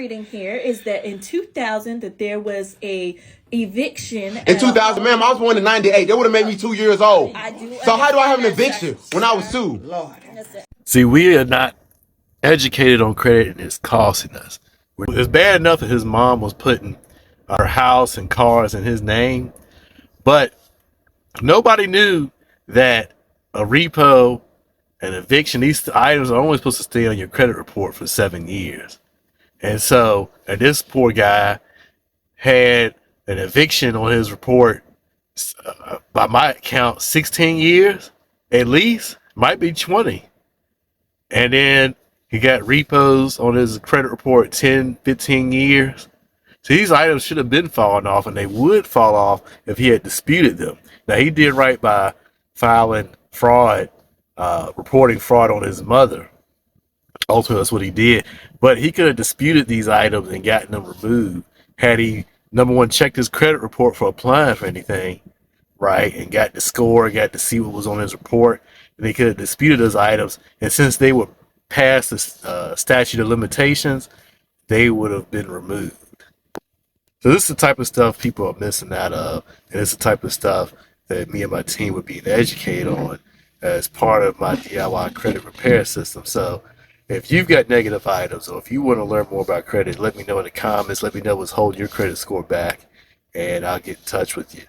reading here is that in 2000 that there was a eviction. In 2000, ma'am, I was born in 98. That would have made me 2 years old. So how do I have an eviction when I was 2? Lord. See, we are not educated on credit, and it's costing us. It's bad enough that his mom was putting her house and cars in his name, but nobody knew that a repo, an eviction, these items are only supposed to stay on your credit report for 7 years. And so, and this poor guy had an eviction on his report, by my count, 16 years at least, might be 20. And then he got repos on his credit report 10, 15 years. So these items should have been falling off, and they would fall off if he had disputed them. Now, he did right by filing fraud, reporting fraud on his mother. Ultimately, that's what he did. But he could have disputed these items and gotten them removed had he, number one, checked his credit report for applying for anything, right, and got the score, got to see what was on his report, and he could have disputed those items. And since they were past the statute of limitations, they would have been removed. So this is the type of stuff people are missing out of, and it's the type of stuff that me and my team would be educated on as part of my DIY credit repair system. So if you've got negative items, or if you want to learn more about credit, let me know in the comments. Let me know what's holding your credit score back, and I'll get in touch with you.